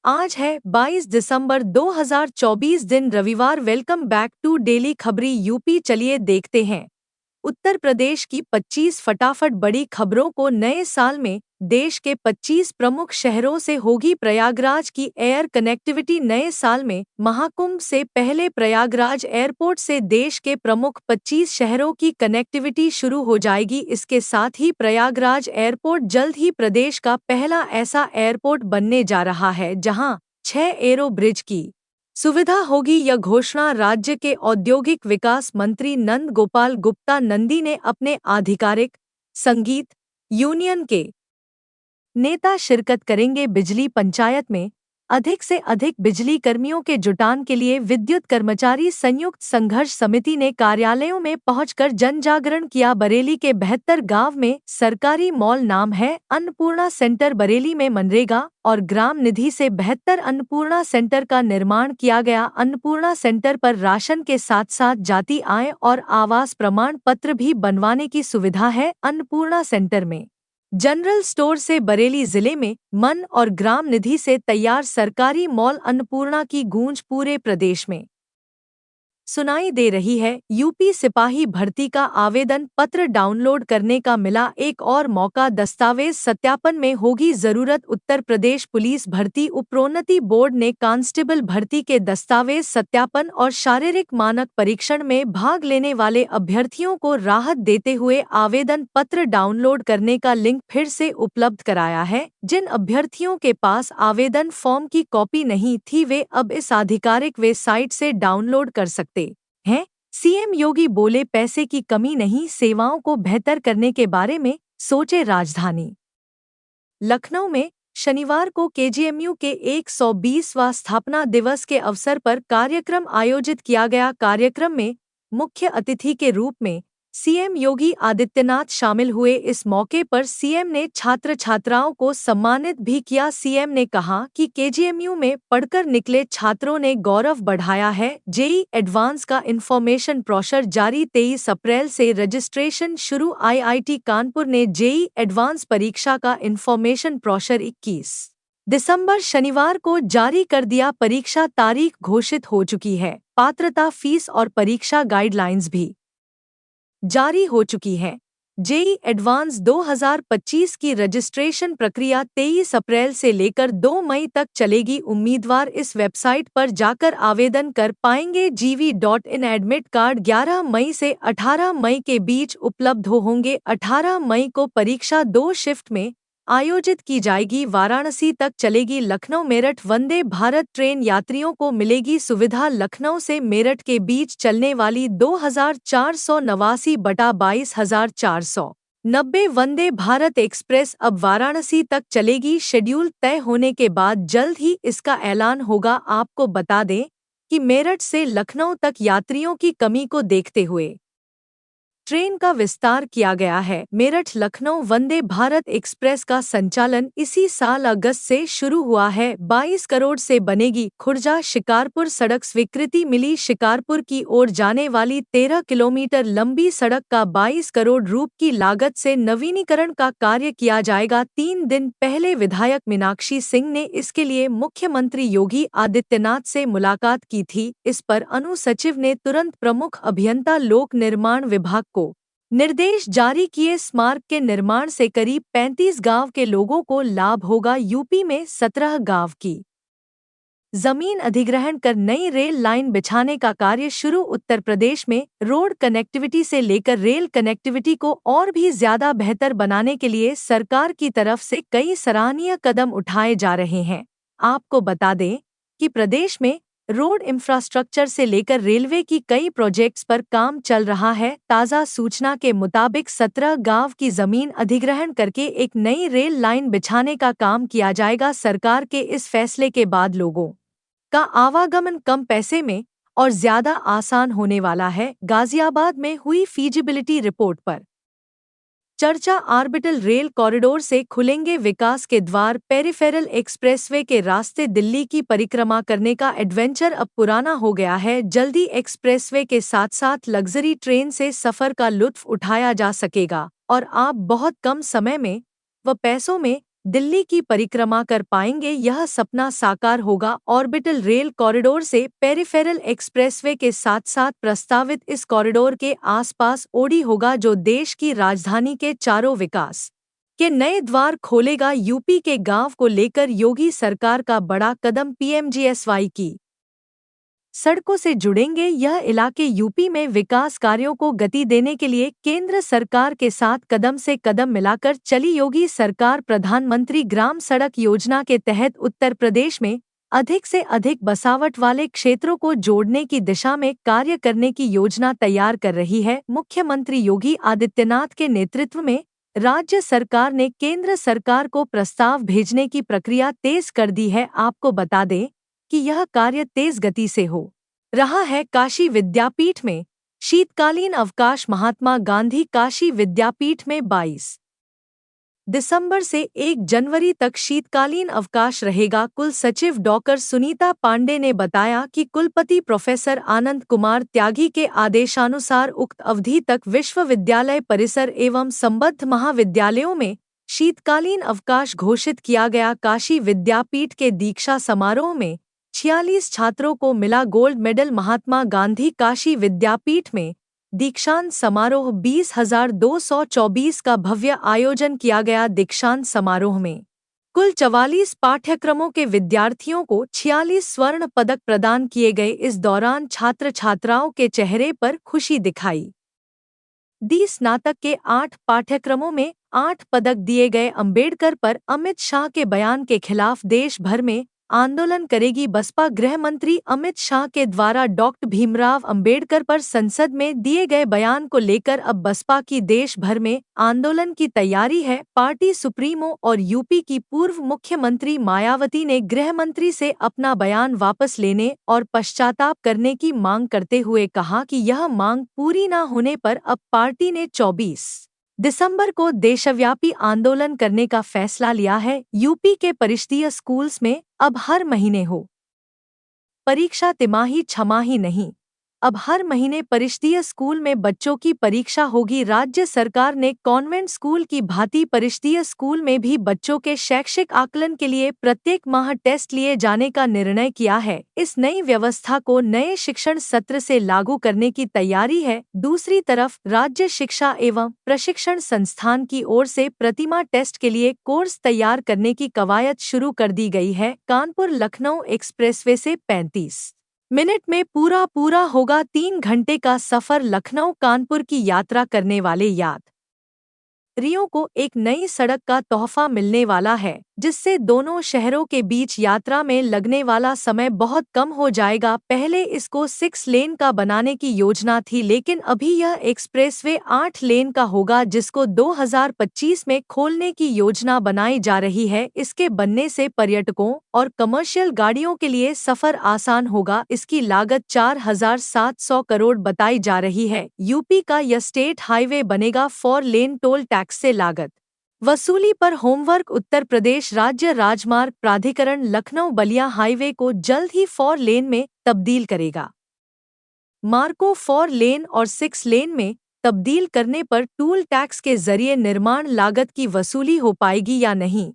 आज है 22 दिसंबर 2024 दिन रविवार। वेलकम बैक टू डेली खबरी यूपी। चलिए देखते हैं उत्तर प्रदेश की 25 फटाफट बड़ी खबरों को। नए साल में देश के 25 प्रमुख शहरों से होगी प्रयागराज की एयर कनेक्टिविटी। नए साल में महाकुंभ से पहले प्रयागराज एयरपोर्ट से देश के प्रमुख 25 शहरों की कनेक्टिविटी शुरू हो जाएगी। इसके साथ ही प्रयागराज एयरपोर्ट जल्द ही प्रदेश का पहला ऐसा एयरपोर्ट बनने जा रहा है जहां 6 एरो ब्रिज की सुविधा होगी। यह घोषणा राज्य के औद्योगिक विकास मंत्री नंद गोपाल गुप्ता नंदी ने अपने आधिकारिक संगीत यूनियन के नेता शिरकत करेंगे। बिजली पंचायत में अधिक से अधिक बिजली कर्मियों के जुटान के लिए विद्युत कर्मचारी संयुक्त संघर्ष समिति ने कार्यालयों में पहुंचकर जन जागरण किया। बरेली के 72 गांव में सरकारी मॉल नाम है अन्नपूर्णा सेंटर। बरेली में मनरेगा और ग्राम निधि से 72 अन्नपूर्णा सेंटर का निर्माण किया गया। अन्नपूर्णा सेंटर पर राशन के साथ साथ जाति आय और आवास प्रमाण पत्र भी बनवाने की सुविधा है। अन्नपूर्णा सेंटर में जनरल स्टोर से बरेली जिले में मन और ग्राम निधि से तैयार सरकारी मॉल अन्नपूर्णा की गूंज पूरे प्रदेश में सुनाई दे रही है। यूपी सिपाही भर्ती का आवेदन पत्र डाउनलोड करने का मिला एक और मौका। दस्तावेज सत्यापन में होगी जरूरत। उत्तर प्रदेश पुलिस भर्ती उपरोन्नति बोर्ड ने कांस्टेबल भर्ती के दस्तावेज सत्यापन और शारीरिक मानक परीक्षण में भाग लेने वाले अभ्यर्थियों को राहत देते हुए आवेदन पत्र डाउनलोड करने का लिंक फिर से उपलब्ध कराया है। जिन अभ्यर्थियों के पास आवेदन फॉर्म की कॉपी नहीं थी वे अब इस आधिकारिक वेबसाइट से डाउनलोड कर सकते हैं। सीएम योगी बोले पैसे की कमी नहीं, सेवाओं को बेहतर करने के बारे में सोचे। राजधानी लखनऊ में शनिवार को केजीएमयू के 120वां स्थापना दिवस के अवसर पर कार्यक्रम आयोजित किया गया। कार्यक्रम में मुख्य अतिथि के रूप में सीएम योगी आदित्यनाथ शामिल हुए। इस मौके पर सीएम ने छात्र छात्राओं को सम्मानित भी किया। सीएम ने कहा कि केजीएमयू में पढ़कर निकले छात्रों ने गौरव बढ़ाया है। जेईई एडवांस का इंफॉर्मेशन ब्रोशर जारी। 23 अप्रैल से रजिस्ट्रेशन शुरू। आईआईटी कानपुर ने जेईई एडवांस परीक्षा का इंफॉर्मेशन ब्रोशर 21 दिसंबर शनिवार को जारी कर दिया। परीक्षा तारीख घोषित हो चुकी है। पात्रता फीस और परीक्षा गाइडलाइंस भी जारी हो चुकी है। जेईई एडवांस 2025 की रजिस्ट्रेशन प्रक्रिया 23 अप्रैल से लेकर 2 मई तक चलेगी। उम्मीदवार इस वेबसाइट पर जाकर आवेदन कर पाएंगे। gv.in एडमिट कार्ड 11 मई से 18 मई के बीच उपलब्ध होंगे। 18 मई को परीक्षा 2 शिफ्ट में आयोजित की जाएगी। वाराणसी तक चलेगी लखनऊ मेरठ वंदे भारत ट्रेन। यात्रियों को मिलेगी सुविधा। लखनऊ से मेरठ के बीच चलने वाली 2489/22,490 वंदे भारत एक्सप्रेस अब वाराणसी तक चलेगी। शेड्यूल तय होने के बाद जल्द ही इसका ऐलान होगा। आपको बता दें कि मेरठ से लखनऊ तक यात्रियों की कमी को देखते हुए ट्रेन का विस्तार किया गया है। मेरठ लखनऊ वंदे भारत एक्सप्रेस का संचालन इसी साल अगस्त से शुरू हुआ है। 22 करोड़ से बनेगी खुर्जा शिकारपुर सड़क स्वीकृति मिली। शिकारपुर की ओर जाने वाली 13 किलोमीटर लंबी सड़क का 22 करोड़ रुपए की लागत से नवीनीकरण का कार्य किया जाएगा। 3 दिन पहले विधायक मीनाक्षी सिंह ने इसके लिए मुख्यमंत्री योगी आदित्यनाथ से मुलाकात की थी। इस पर अनुसचिव ने तुरंत प्रमुख अभियंता लोक निर्माण विभाग को निर्देश जारी किए। स्मारक के निर्माण से करीब 35 गांव के लोगों को लाभ होगा। यूपी में 17 गांव की जमीन अधिग्रहण कर नई रेल लाइन बिछाने का कार्य शुरू। उत्तर प्रदेश में रोड कनेक्टिविटी से लेकर रेल कनेक्टिविटी को और भी ज्यादा बेहतर बनाने के लिए सरकार की तरफ से कई सराहनीय कदम उठाए जा रहे हैं। आपको बता दें कि प्रदेश में रोड इंफ्रास्ट्रक्चर से लेकर रेलवे की कई प्रोजेक्ट्स पर काम चल रहा है। ताज़ा सूचना के मुताबिक 17 गांव की जमीन अधिग्रहण करके एक नई रेल लाइन बिछाने का काम किया जाएगा। सरकार के इस फैसले के बाद लोगों का आवागमन कम पैसे में और ज्यादा आसान होने वाला है। गाजियाबाद में हुई फीजिबिलिटी रिपोर्ट पर चर्चा। ऑर्बिटल रेल कॉरिडोर से खुलेंगे विकास के द्वार। पेरिफेरल एक्सप्रेसवे के रास्ते दिल्ली की परिक्रमा करने का एडवेंचर अब पुराना हो गया है। जल्दी एक्सप्रेसवे के साथ साथ लग्जरी ट्रेन से सफर का लुत्फ उठाया जा सकेगा और आप बहुत कम समय में व पैसों में दिल्ली की परिक्रमा कर पाएंगे, यह सपना साकार होगा। ऑर्बिटल रेल कॉरिडोर से पेरिफेरल एक्सप्रेसवे के साथ साथ प्रस्तावित इस कॉरिडोर के आसपास ओडी होगा, जो देश की राजधानी के चारों विकास के नए द्वार खोलेगा। यूपी के गांव को लेकर योगी सरकार का बड़ा कदम, पीएमजीएसवाई की सड़कों से जुड़ेंगे यह इलाके। यूपी में विकास कार्यों को गति देने के लिए केंद्र सरकार के साथ कदम से कदम मिलाकर चली योगी सरकार। प्रधानमंत्री ग्राम सड़क योजना के तहत उत्तर प्रदेश में अधिक से अधिक बसावट वाले क्षेत्रों को जोड़ने की दिशा में कार्य करने की योजना तैयार कर रही है। मुख्यमंत्री योगी आदित्यनाथ के नेतृत्व में राज्य सरकार ने केंद्र सरकार को प्रस्ताव भेजने की प्रक्रिया तेज कर दी है। आपको बता दें कि यह कार्य तेज गति से हो रहा है। काशी विद्यापीठ में शीतकालीन अवकाश। महात्मा गांधी काशी विद्यापीठ में 22 दिसंबर से 1 जनवरी तक शीतकालीन अवकाश रहेगा। कुल सचिव डॉक्टर सुनीता पांडे ने बताया कि कुलपति प्रोफेसर आनंद कुमार त्यागी के आदेशानुसार उक्त अवधि तक विश्वविद्यालय परिसर एवं संबद्ध महाविद्यालयों में शीतकालीन अवकाश घोषित किया गया। काशी विद्यापीठ के दीक्षा समारोह में 46 छात्रों को मिला गोल्ड मेडल। महात्मा गांधी काशी विद्यापीठ में दीक्षांत समारोह 20,224 का भव्य आयोजन किया गया। दीक्षांत समारोह में कुल 44 पाठ्यक्रमों के विद्यार्थियों को 46 स्वर्ण पदक प्रदान किए गए। इस दौरान छात्र छात्राओं के चेहरे पर खुशी दिखाई दी। स्नातक के 8 पाठ्यक्रमों में 8 पदक दिए गए। अंबेडकर पर अमित शाह के बयान के खिलाफ देश भर में आंदोलन करेगी बसपा। गृह मंत्री अमित शाह के द्वारा डॉक्टर भीमराव अंबेडकर पर संसद में दिए गए बयान को लेकर अब बसपा की देश भर में आंदोलन की तैयारी है। पार्टी सुप्रीमो और यूपी की पूर्व मुख्यमंत्री मायावती ने गृह मंत्री से अपना बयान वापस लेने और पश्चाताप करने की मांग करते हुए कहा कि यह मांग पूरी न होने पर अब पार्टी ने 24 दिसंबर को देशव्यापी आंदोलन करने का फैसला लिया है। यूपी के परिषदीय स्कूल्स में अब हर महीने हो परीक्षा, तिमाही छमाही नहीं। अब हर महीने परिषदीय स्कूल में बच्चों की परीक्षा होगी। राज्य सरकार ने कॉन्वेंट स्कूल की भांति परिषदीय स्कूल में भी बच्चों के शैक्षिक आकलन के लिए प्रत्येक माह टेस्ट लिए जाने का निर्णय किया है। इस नई व्यवस्था को नए शिक्षण सत्र से लागू करने की तैयारी है। दूसरी तरफ राज्य शिक्षा एवं प्रशिक्षण संस्थान की ओर से प्रतिमा टेस्ट के लिए कोर्स तैयार करने की कवायद शुरू कर दी गई है। कानपुर लखनऊ एक्सप्रेसवे से 35 मिनट में पूरा होगा 3 घंटे का सफर। लखनऊ कानपुर की यात्रा करने वाले यात्रियों को एक नई सड़क का तोहफा मिलने वाला है, जिससे दोनों शहरों के बीच यात्रा में लगने वाला समय बहुत कम हो जाएगा। पहले इसको 6 लेन का बनाने की योजना थी, लेकिन अभी यह एक्सप्रेसवे 8 लेन का होगा, जिसको 2025 में खोलने की योजना बनाई जा रही है। इसके बनने से पर्यटकों और कमर्शियल गाड़ियों के लिए सफर आसान होगा। इसकी लागत 4,700 करोड़ बताई जा रही है। यूपी का यह स्टेट हाईवे बनेगा 4 लेन। टोल टैक्स से लागत वसूली पर होमवर्क। उत्तर प्रदेश राज्य राजमार्ग प्राधिकरण लखनऊ बलिया हाईवे को जल्द ही 4 लेन में तब्दील करेगा। मार्ग को 4 लेन और 6 लेन में तब्दील करने पर टोल टैक्स के जरिए निर्माण लागत की वसूली हो पाएगी या नहीं,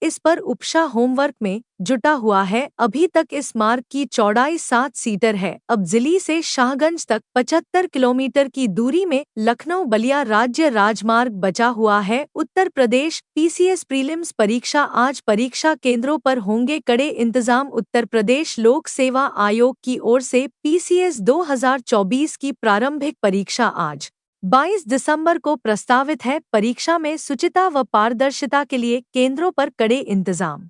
इस पर उपशा होमवर्क में जुटा हुआ है। अभी तक इस मार्ग की चौड़ाई 7 सीटर है। अब दिल्ली से शाहगंज तक 75 किलोमीटर की दूरी में लखनऊ बलिया राज्य राजमार्ग बचा हुआ है। उत्तर प्रदेश पीसीएस प्रीलिम्स परीक्षा आज। परीक्षा केंद्रों पर होंगे कड़े इंतजाम। उत्तर प्रदेश लोक सेवा आयोग की ओर से पीसीएस 2024 की प्रारंभिक परीक्षा आज 22 दिसंबर को प्रस्तावित है। परीक्षा में शुचिता व पारदर्शिता के लिए केंद्रों पर कड़े इंतजाम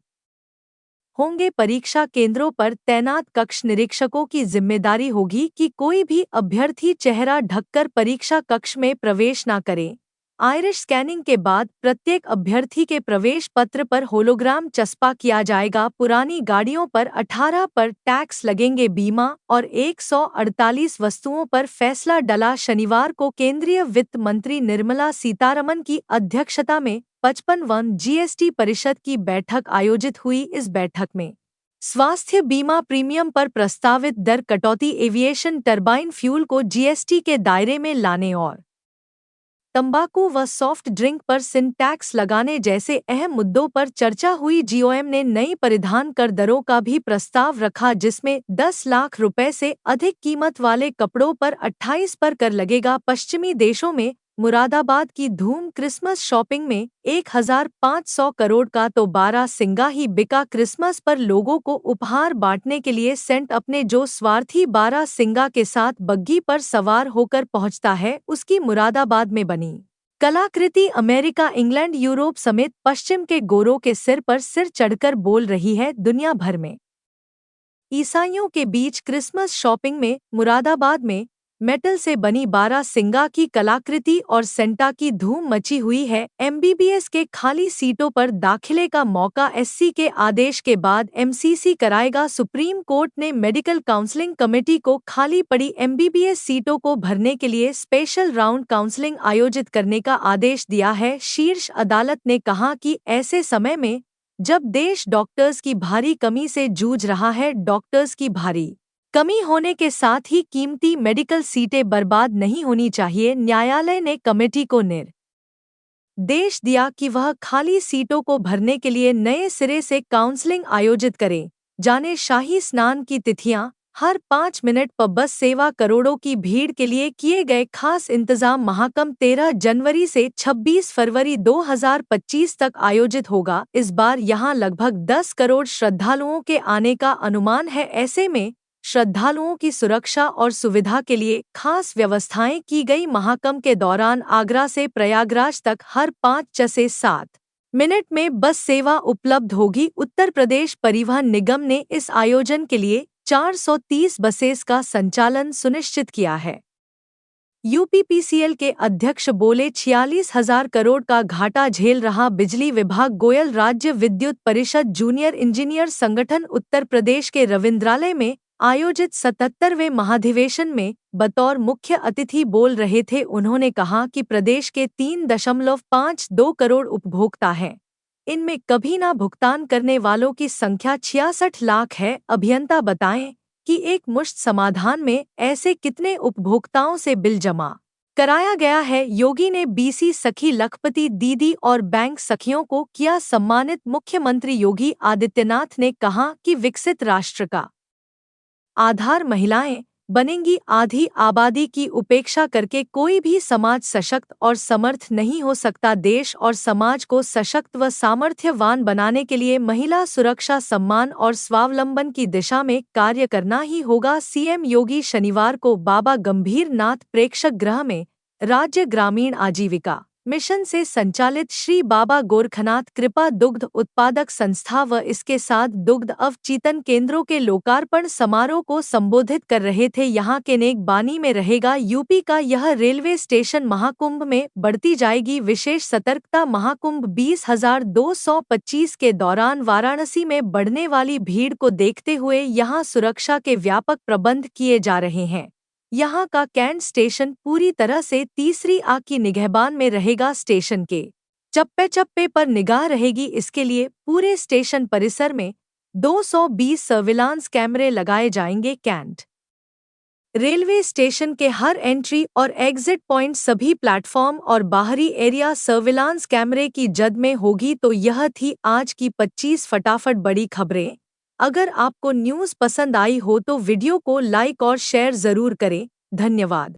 होंगे। परीक्षा केंद्रों पर तैनात कक्ष निरीक्षकों की जिम्मेदारी होगी कि कोई भी अभ्यर्थी चेहरा ढककर परीक्षा कक्ष में प्रवेश न करे। आइरिश स्कैनिंग के बाद प्रत्येक अभ्यर्थी के प्रवेश पत्र पर होलोग्राम चस्पा किया जाएगा। पुरानी गाड़ियों पर 18 पर टैक्स लगेंगे। बीमा और 148 वस्तुओं पर फैसला डला। शनिवार को केंद्रीय वित्त मंत्री निर्मला सीतारमण की अध्यक्षता में 55वां जीएसटी परिषद की बैठक आयोजित हुई। इस बैठक में स्वास्थ्य बीमा प्रीमियम पर प्रस्तावित दर कटौती, एविएशन टरबाइन फ्यूल को जीएसटी के दायरे में लाने और तंबाकू व सॉफ्ट ड्रिंक पर sin टैक्स लगाने जैसे अहम मुद्दों पर चर्चा हुई। जीओएम ने नई परिधान कर दरों का भी प्रस्ताव रखा, जिसमें 10 लाख रुपए से अधिक कीमत वाले कपड़ों पर 28 पर कर लगेगा। पश्चिमी देशों में मुरादाबाद की धूम क्रिसमस शॉपिंग में 1,500 करोड़ का तो बारहसिंगा ही बिका। क्रिसमस पर लोगों को उपहार बांटने के लिए सेंट अपने जो स्वार्थी बारहसिंगा के साथ बग्घी पर सवार होकर पहुंचता है, उसकी मुरादाबाद में बनी कलाकृति अमेरिका, इंग्लैंड, यूरोप समेत पश्चिम के गोरों के सिर पर सिर चढ़कर बोल रही है। दुनिया भर में ईसाइयों के बीच क्रिसमस शॉपिंग में मुरादाबाद में मेटल से बनी बारहसिंगा की कलाकृति और सेंटा की धूम मची हुई है। एमबीबीएस के खाली सीटों पर दाखिले का मौका एससी के आदेश के बाद एमसीसी कराएगा। सुप्रीम कोर्ट ने मेडिकल काउंसलिंग कमेटी को खाली पड़ी एमबीबीएस सीटों को भरने के लिए स्पेशल राउंड काउंसलिंग आयोजित करने का आदेश दिया है। शीर्ष अदालत ने कहा कि ऐसे समय में जब देश डॉक्टर्स की भारी कमी से जूझ रहा है, डॉक्टर्स की भारी कमी होने के साथ ही कीमती मेडिकल सीटें बर्बाद नहीं होनी चाहिए। न्यायालय ने कमेटी को निर्देश दिया कि वह खाली सीटों को भरने के लिए नए सिरे से काउंसलिंग आयोजित करे। जाने शाही स्नान की तिथियां, हर 5 मिनट पर बस सेवा, करोड़ों की भीड़ के लिए किए गए खास इंतजाम। महाकुंभ 13 जनवरी से 26 फरवरी 2025 तक आयोजित होगा। इस बार यहां लगभग 10 करोड़ श्रद्धालुओं के आने का अनुमान है। ऐसे में श्रद्धालुओं की सुरक्षा और सुविधा के लिए खास व्यवस्थाएं की गई। महाकुंभ के दौरान आगरा से प्रयागराज तक हर 5 से 7 मिनट में बस सेवा उपलब्ध होगी। उत्तर प्रदेश परिवहन निगम ने इस आयोजन के लिए 430 बसेस का संचालन सुनिश्चित किया है। यूपीपीसीएल के अध्यक्ष बोले, 46,000 करोड़ का घाटा झेल रहा बिजली विभाग। गोयल राज्य विद्युत परिषद जूनियर इंजीनियर संगठन उत्तर प्रदेश के रविंद्रालय में आयोजित 77वें महाधिवेशन में बतौर मुख्य अतिथि बोल रहे थे। उन्होंने कहा कि प्रदेश के 3.52 करोड़ उपभोक्ता हैं। इनमें कभी ना भुगतान करने वालों की संख्या 66 लाख है। अभियंता बताएं कि एक मुश्त समाधान में ऐसे कितने उपभोक्ताओं से बिल जमा कराया गया है। योगी ने बीसी सखी लखपति दीदी और बैंक सखियों को किया सम्मानित। मुख्यमंत्री योगी आदित्यनाथ ने कहा कि विकसित राष्ट्र का आधार महिलाएं बनेंगी। आधी आबादी की उपेक्षा करके कोई भी समाज सशक्त और समर्थ नहीं हो सकता। देश और समाज को सशक्त व सामर्थ्यवान बनाने के लिए महिला सुरक्षा, सम्मान और स्वावलंबन की दिशा में कार्य करना ही होगा। सीएम योगी शनिवार को बाबा गंभीर नाथ प्रेक्षक गृह में राज्य ग्रामीण आजीविका मिशन से संचालित श्री बाबा गोरखनाथ कृपा दुग्ध उत्पादक संस्था व इसके साथ दुग्ध अवचेतन केंद्रों के लोकार्पण समारोह को संबोधित कर रहे थे। यहाँ के नेक बानी में रहेगा यूपी का यह रेलवे स्टेशन। महाकुंभ में बढ़ती जाएगी विशेष सतर्कता। महाकुंभ 20,225 के दौरान वाराणसी में बढ़ने वाली भीड़ को देखते हुए यहाँ सुरक्षा के व्यापक प्रबंध किए जा रहे हैं। यहाँ का कैंट स्टेशन पूरी तरह से तीसरी आंख की निगहबान में रहेगा। स्टेशन के चप्पे चप्पे पर निगाह रहेगी। इसके लिए पूरे स्टेशन परिसर में 220 सर्विलांस कैमरे लगाए जाएंगे। कैंट रेलवे स्टेशन के हर एंट्री और एग्जिट पॉइंट, सभी प्लेटफॉर्म और बाहरी एरिया सर्विलांस कैमरे की जद में होगी। तो यह थी आज की 25 फटाफट बड़ी खबरें। अगर आपको न्यूज़ पसंद आई हो तो वीडियो को लाइक और शेयर ज़रूर करें। धन्यवाद।